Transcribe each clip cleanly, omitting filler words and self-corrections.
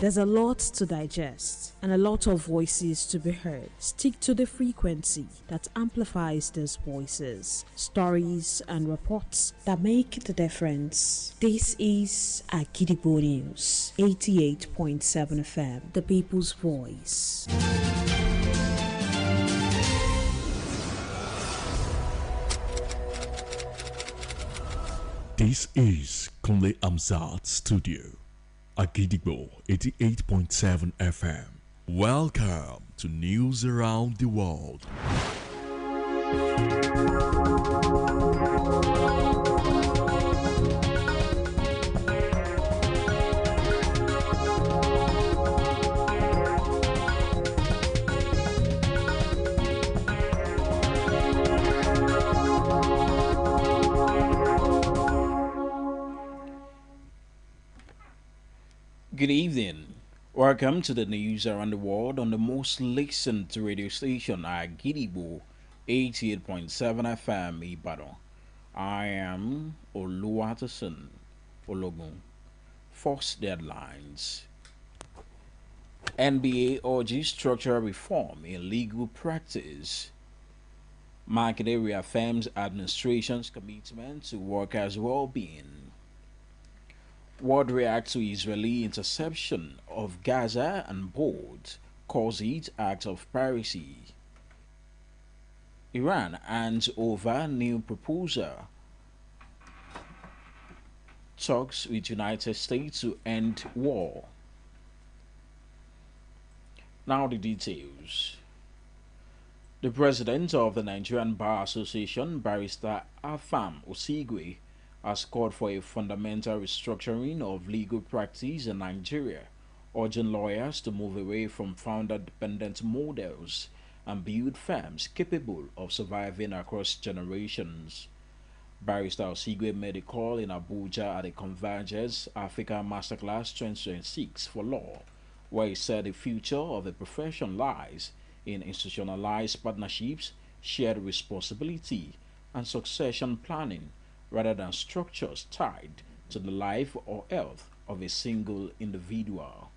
There's a lot to digest and a lot of voices to be heard. Stick to the frequency that amplifies these voices, stories and reports that make the difference. This is Agidigbo News, 88.7 FM, the people's voice. This is Kunle Amzat Studio, Agidigbo 88.7 FM. Welcome to News Around the World. Good evening. Welcome to the news around the world on the most listened to radio station, Agidigbo 88.7 FM Ibadan. I am OLUWATOSIN, OLOGUN. First deadlines. NBA urges structural reform in legal practice. Makinde reaffirms administration's commitment to workers' well-being. World reacts to Israeli interception of Gaza and bold calls it act of piracy. Iran hands over new proposal. Talks with United States to end war. Now the details. The president of the Nigerian Bar Association, Barrister Afam Osigwe, has called for a fundamental restructuring of legal practice in Nigeria, urging lawyers to move away from founder-dependent models and build firms capable of surviving across generations. Barrister Osigwe made a call in Abuja at the Convergence Africa Masterclass 2026 for Law, where he said the future of the profession lies in institutionalized partnerships, shared responsibility, and succession planning, rather than structures tied to the life or health of a single individual.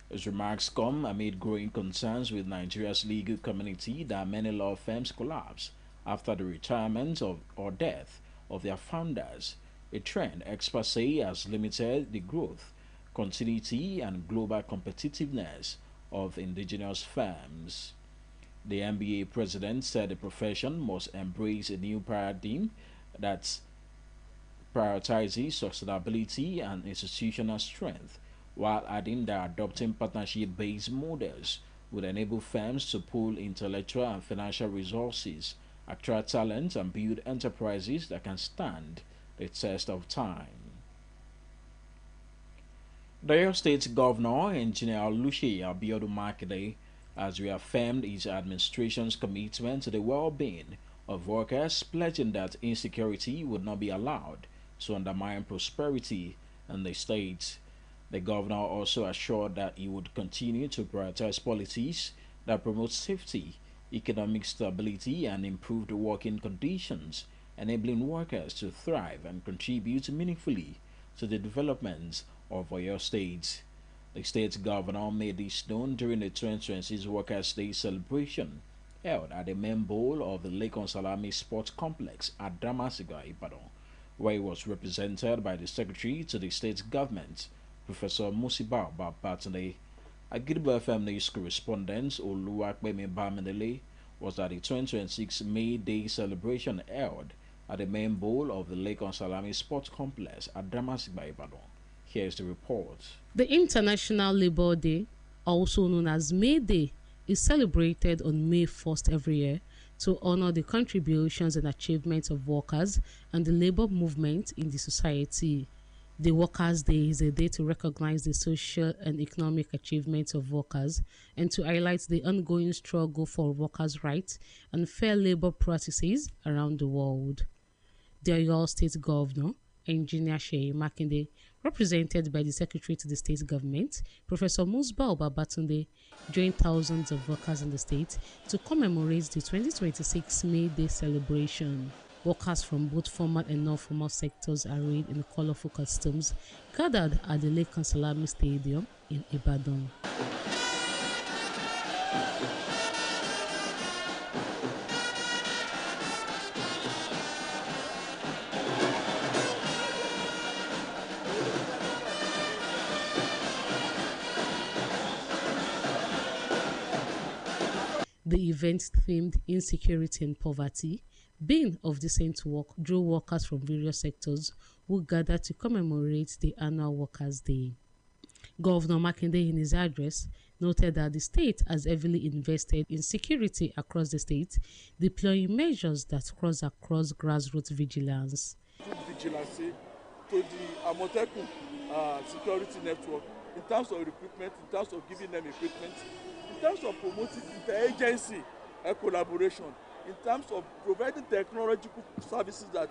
His remarks come amid growing concerns with Nigeria's legal community that many law firms collapse after the retirement or death of their founders, a trend experts say has limited the growth, continuity, and global competitiveness of indigenous firms. The NBA president said the profession must embrace a new paradigm that prioritizes sustainability and institutional strength, while adding that adopting partnership-based models would enable firms to pool intellectual and financial resources, attract talent, and build enterprises that can stand the test of time. The Oyo State Governor, Engineer Abiodun Makinde, has reaffirmed his administration's commitment to the well-being of workers, pledging that insecurity would not be allowed to undermine prosperity in the state. The governor also assured that he would continue to prioritize policies that promote safety, economic stability, and improved working conditions, enabling workers to thrive and contribute meaningfully to the development of Oyo State. The state governor made this known during the 2026 Workers' Day celebration held at the main bowl of the Lake Salami Sports Complex at Damasiga, Ibadan, where he was represented by the Secretary to the state government, Professor Musiba Babatunde. Agidigbo FM News correspondent Oluwakbemi Bamidele was at the 2026 May Day celebration held at the main bowl of the Lake Salami Sports Complex at Damasiga, Ibadan. Here's the report. The International Labour Day, also known as May Day, is celebrated on May 1st every year to honor the contributions and achievements of workers and the labor movement in the society. The Workers' Day is a day to recognize the social and economic achievements of workers and to highlight the ongoing struggle for workers' rights and fair labor practices around the world. The Oyo State Governor, Engineer Makinde, represented by the Secretary to the State Government, Professor Musbao Babatunde, joined thousands of workers in the state to commemorate the 2026 May Day celebration. Workers from both formal and non-formal sectors arrayed in colorful costumes gathered at the Lake Kansalami Stadium in Ibadan. The event themed insecurity and poverty, being of decent work, drew workers from various sectors who gathered to commemorate the annual Workers' Day. Governor Makinde, in his address, noted that the state has heavily invested in security across the state, deploying measures that cross across grassroots vigilance. Vigilance to the Amotekun security network in terms of recruitment, in terms of giving them equipment, in terms of promoting interagency collaboration, in terms of providing technological services that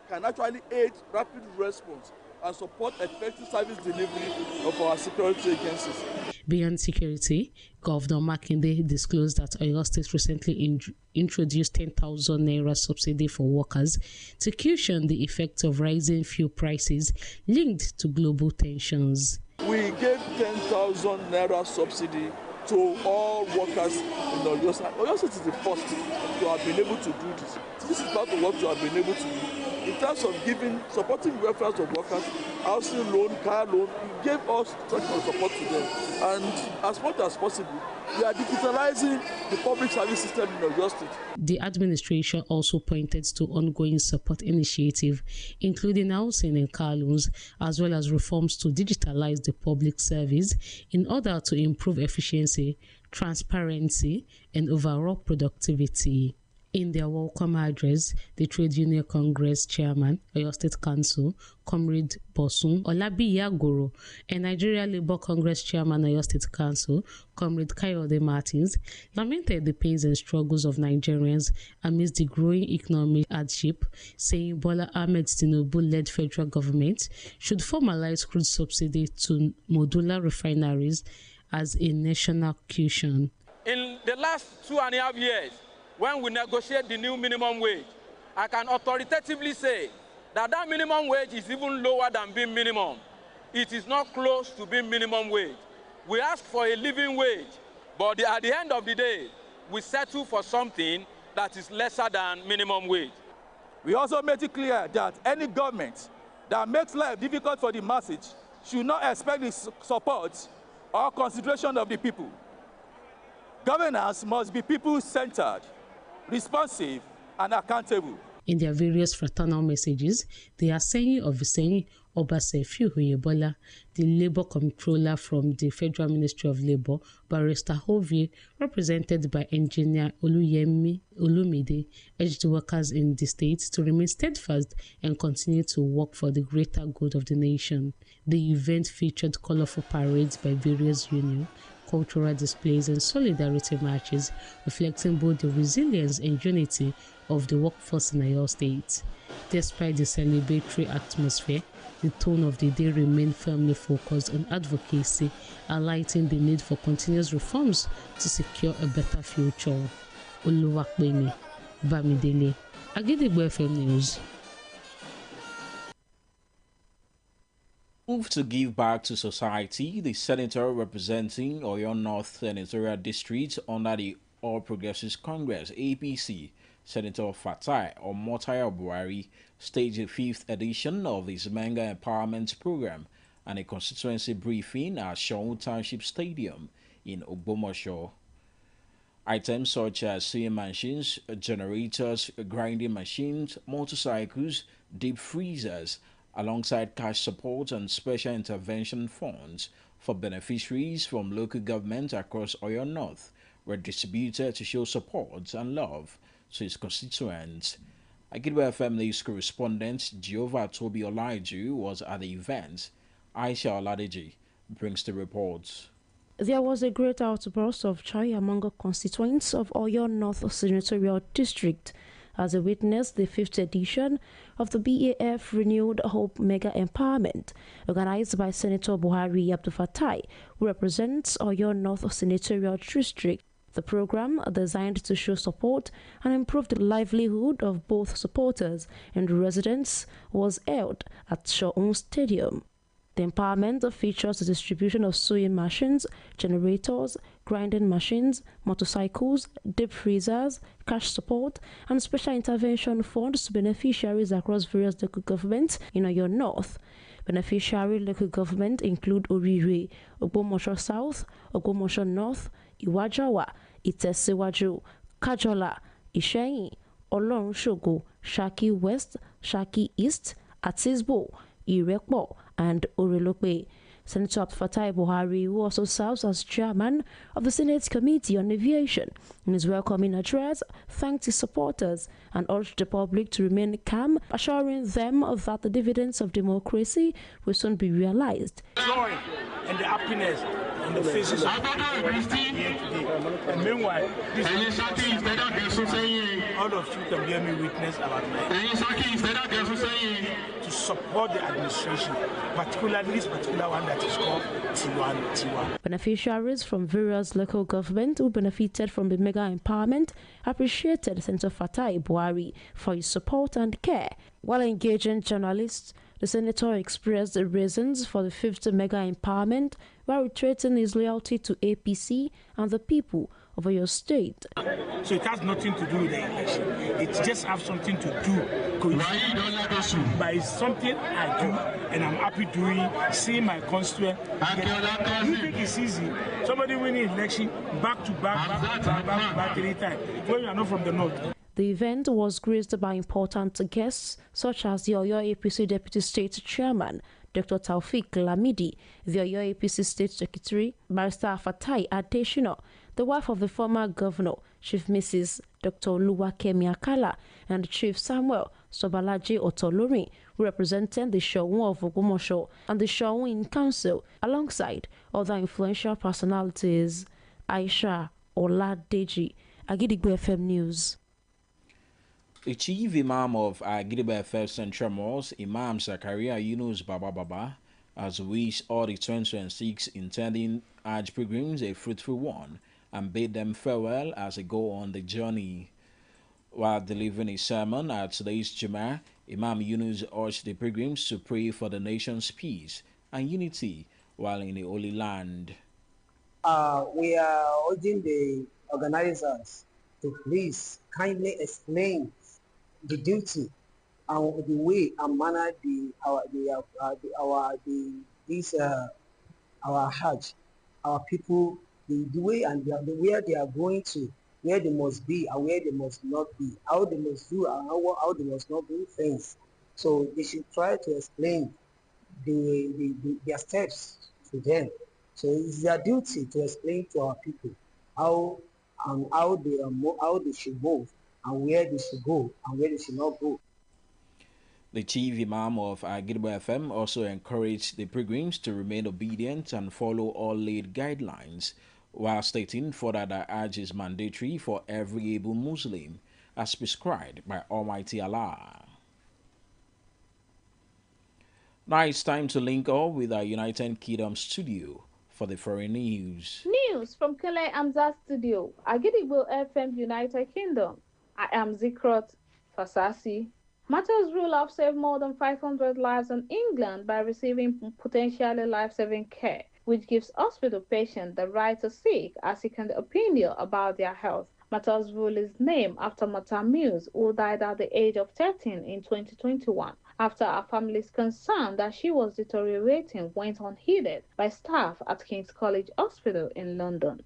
can actually aid rapid response and support effective service delivery of our security agencies. Beyond security, Governor Makinde disclosed that Oyo State recently introduced 10,000 naira subsidy for workers to cushion the effects of rising fuel prices linked to global tensions. We gave 10,000 naira subsidy to all workers in Oyo State. Oyo State is the first to have been able to do this. This is part of what we have been able to do. In terms of supporting the welfare of workers, housing loan, car loan, we gave us such support to them. And as much as possible, we are digitalizing the public service system in Oyo State. The administration also pointed to ongoing support initiatives, including housing and car loans, as well as reforms to digitalize the public service in order to improve efficiency, transparency, and overall productivity. In their welcome address, the Trade Union Congress Chairman, Oyo State Council, Comrade Bosun Olabiyagoro, and Nigeria Labour Congress Chairman, Oyo State Council, Comrade Kayode Martins, lamented the pains and struggles of Nigerians amidst the growing economic hardship, saying Bola Ahmed Tinubu-led federal government should formalize crude subsidy to modular refineries as a national cushion. In the last 2.5 years, when we negotiate the new minimum wage, I can authoritatively say that that minimum wage is even lower than being minimum. It is not close to being minimum wage. We ask for a living wage, but at the end of the day, we settle for something that is lesser than minimum wage. We also made it clear that any government that makes life difficult for the masses should not expect the support or consideration of the people. Governance must be people-centered, responsive, and accountable. In their various fraternal messages, the Aseyin of Iseyin, Obasefiu Oyebola, the Labour Controller from the Federal Ministry of Labour, Barrister Hovie, represented by Engineer Olumide, urged workers in the state to remain steadfast and continue to work for the greater good of the nation. The event featured colorful parades by various unions, cultural displays and solidarity marches, reflecting both the resilience and unity of the workforce in Oyo State. Despite the celebratory atmosphere, the tone of the day remained firmly focused on advocacy, highlighting the need for continuous reforms to secure a better future. Oluwapemi Bamidele, Agidigbo FM News. Move to give back to society, the senator representing Oyo North Senatorial District under the All Progressives Congress (APC), Senator Fatai Omotayo Buhari, staged the 5th edition of the Zemanga Empowerment Program and a constituency briefing at Shaun Township Stadium in Ogbomoso. Items such as sewing machines, generators, grinding machines, motorcycles, deep freezers, alongside cash support and special intervention funds for beneficiaries from local government across Oyo North were distributed to show support and love to his constituents. Agidwa FM News correspondent Jehovah Tobi Olaiju was at the event. Aisha Oladeji brings the reports. There was a great outburst of joy among constituents of Oyo North Senatorial District as they witnessed the 5th edition of the BAF Renewed Hope Mega Empowerment, organized by Senator Buhari Abdul Fatai, who represents Oyo North Senatorial District. The program, designed to show support and improve the livelihood of both supporters and residents, was held at Shaun Stadium. The empowerment features the distribution of sewing machines, generators, grinding machines, motorcycles, deep freezers, cash support, and special intervention funds to beneficiaries across various local governments in Oyo North. Beneficiary local government include Orire, Ogbomoso South, Ogbomoso North, Iwajawa, Itesiwaju, Kajola, Isheyin, Olorunsogo, Shaki West, Shaki East, Atisbo, Irepo, and Orelope. Senator Fatai Buhari, who also serves as chairman of the Senate Committee on Aviation, in his welcoming address, thanked his supporters and urged the public to remain calm, assuring them that the dividends of democracy will soon be realized. Joy and the happiness on the faces of and meanwhile, this all of you can bear me witness about to support the administration, particularly this particular one that is called T1. Beneficiaries from various local governments who benefited from the mega empowerment appreciated Senator Fatai Buhari for his support and care. While engaging journalists, the senator expressed the reasons for the fifth mega empowerment while reiterating his loyalty to APC and the people of your state. So it has nothing to do with the election. It just has something to do by something I do, and I'm happy doing, seeing my constituent. You think it's easy? Somebody winning election back to back 3 times when you are not from the north. The event was graced by important guests such as the Oyo APC Deputy State Chairman, Dr. Taufik Lamidi, the Oyo APC State Secretary, Barrister Fatai Adeshina, the wife of the former governor, Chief Mrs. Dr. Oluwakemi Akala, and Chief Samuel Sobalaji Otolorin, who represented the Shoun of Ogbomoso and the Shoun Council, alongside other influential personalities. Aisha Oladeji, Agidigbo FM News. The chief imam of Agidigbo FM Central Mosque, Imam Zakaria Yunus Baba, has wished all the 2026 intending Hajj pilgrims a fruitful one and bade them farewell as they go on the journey. While delivering a sermon at today's Jummah, Imam Yunus urged the pilgrims to pray for the nation's peace and unity while in the Holy Land. We are urging the organizers to please kindly explain the duty and the way and manner our Hajj, our people, the way and where they are going to, where they must be and where they must not be, how they must do and how they must not do things. So they should try to explain their steps to them. So it's their duty to explain to our people how they should move and where they should go and where they should not go. The chief imam of Agidigbo FM also encouraged the pilgrims to remain obedient and follow all laid guidelines, while stating further that Hajj is mandatory for every able Muslim, as prescribed by Almighty Allah. Now it's time to link up with our United Kingdom studio for the foreign news. News from Kele Amza Studio, Agidigbo FM, United Kingdom. I am Zikrot Fasasi. Matters rule have saved more than 500 lives in England by receiving potentially life-saving care, which gives hospital patients the right to seek a second opinion about their health. Matters rule is named after Mata Mills, who died at the age of 13 in 2021, after her family's concern that she was deteriorating went unheeded by staff at King's College Hospital in London.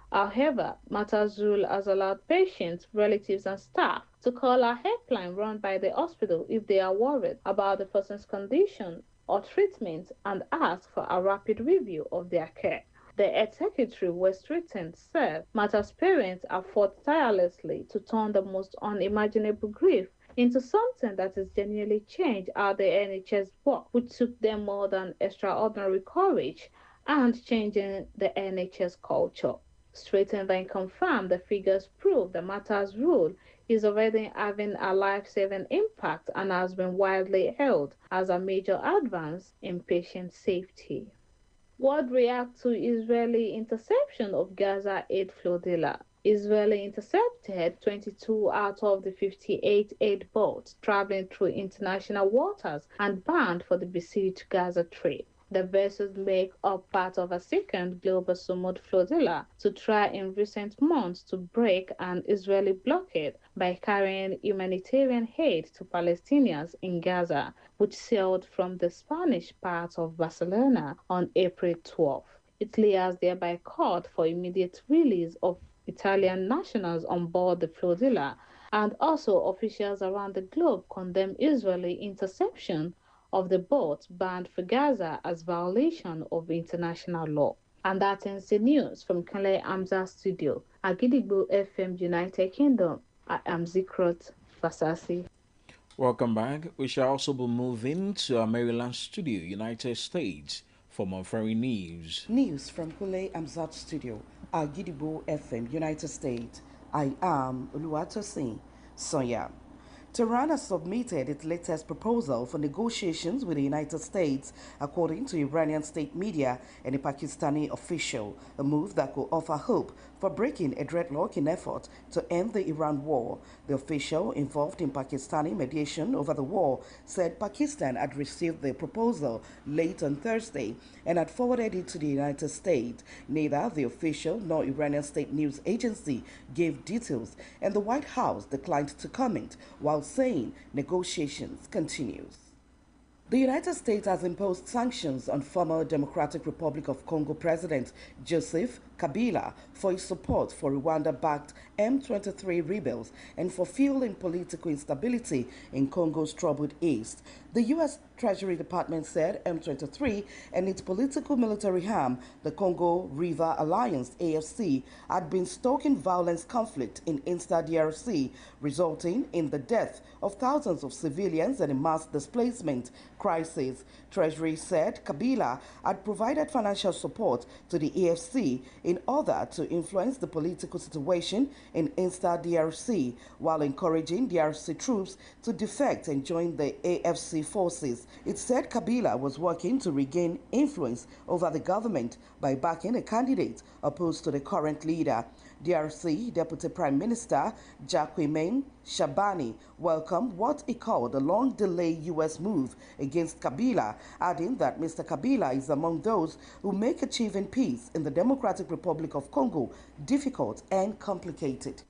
However, Matters rule has allowed patients, relatives and staff to call a helpline run by the hospital if they are worried about the person's condition or treatment and ask for a rapid review of their care. The Health Secretary, West Streeton, said Matters parents have fought tirelessly to turn the most unimaginable grief into something that has genuinely changed how the NHS work, which took them more than extraordinary courage and changing the NHS culture. Streeton then confirmed the figures prove the Matters rule is already having a life-saving impact and has been widely hailed as a major advance in patient safety. World react to Israeli interception of Gaza aid flotilla. Israeli intercepted 22 out of the 58 aid boats traveling through international waters and banned for the besieged Gaza trade. The vessels make up part of a second global Sumud flotilla to try in recent months to break an Israeli blockade by carrying humanitarian aid to Palestinians in Gaza, which sailed from the Spanish part of Barcelona on April 12. Italy has thereby called for immediate release of Italian nationals on board the flotilla, and also officials around the globe condemn Israeli interception of the boats banned for Gaza as violation of international law. And that ends the news from Kale Amza Studio, Agidigbo FM, United Kingdom. I am Zikrot Fasasi. Welcome back. We shall also be moving to our Maryland studio, United States, for more foreign news. News from Kule Amzat Studio, Agidigbo FM, United States. I am OLUWATOSIN, Sonia. Tehran has submitted its latest proposal for negotiations with the United States, according to Iranian state media and a Pakistani official, a move that could offer hope for breaking a deadlock in effort to end the Iran war. The official involved in Pakistani mediation over the war said Pakistan had received the proposal late on Thursday and had forwarded it to the United States. Neither the official nor Iranian state news agency gave details, and the White House declined to comment while saying negotiations continues. The United States has imposed sanctions on former Democratic Republic of Congo President Joseph Kabila for his support for Rwanda-backed M23 rebels and for fueling political instability in Congo's troubled east. The U.S. Treasury Department said M23 and its political military arm, the Congo River Alliance AFC, had been stoking violent conflict in Eastern DRC, resulting in the death of thousands of civilians and a mass displacement crisis. Treasury said Kabila had provided financial support to the AFC in order to influence the political situation in Eastern DRC, while encouraging DRC troops to defect and join the AFC forces. It said Kabila was working to regain influence over the government by backing a candidate opposed to the current leader. DRC Deputy Prime Minister Jacquemain Shabani welcomed what he called a long-delayed U.S. move against Kabila, adding that Mr. Kabila is among those who make achieving peace in the Democratic Republic of Congo difficult and complicated.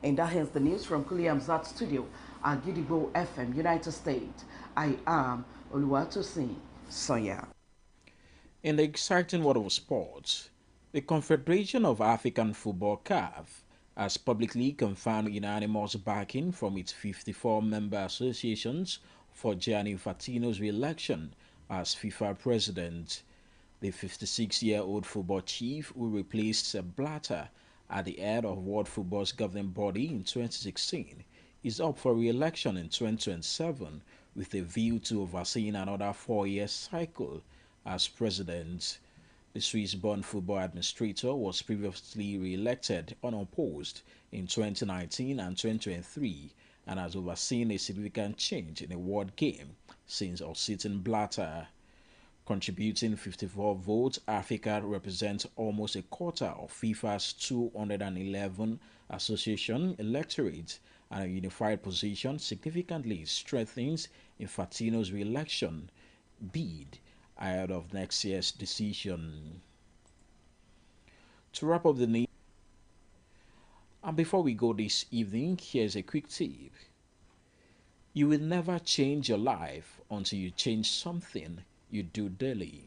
And that ends the news from Kuliamzat Studio, Agidigbo FM, United States. I am OLUWATOSIN, Sonia. In the exciting world of sports, the Confederation of African Football (CAF) has publicly confirmed unanimous backing from its 54 member associations for Gianni Infantino's re-election as FIFA president. The 56-year-old football chief, who replaced Sepp Blatter at the head of world football's governing body in 2016, is up for re-election in 2027 with a view to overseeing another 4-year cycle as president. The Swiss-born football administrator was previously re-elected unopposed in 2019 and 2023 and has overseen a significant change in the world game since unseating Blatter. Contributing 54 votes, Africa represents almost a quarter of FIFA's 211 association electorate, and a unified position significantly strengthens Infantino's re-election bid ahead of next year's decision. To wrap up the news, and before we go this evening, here's a quick tip. You will never change your life until you change something you do daily.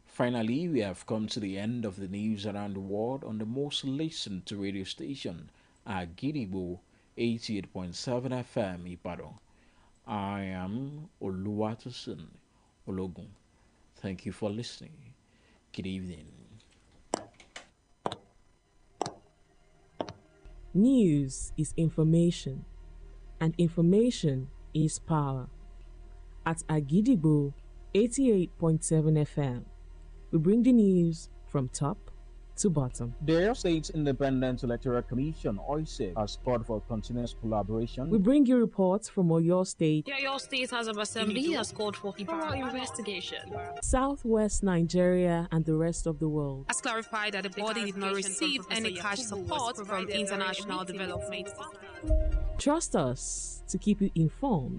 Finally, we have come to the end of the news around the world on the most listened to radio station, Agidigbo 88.7 FM Ibadan. I am OLUWATOSIN OLOGUN. Thank you for listening. Good evening. News is information, and information is power. At Agidigbo 88.7 FM, we bring the news from top to bottom. The Oyo State Independent Electoral Commission, OISEC, has called for continuous collaboration. We bring you reports from Oyo State. The Oyo State House of Assembly has called for thorough investigation. Southwest Nigeria and the rest of the world. Has clarified that the body did not receive any cash support from international development. Trust us to keep you informed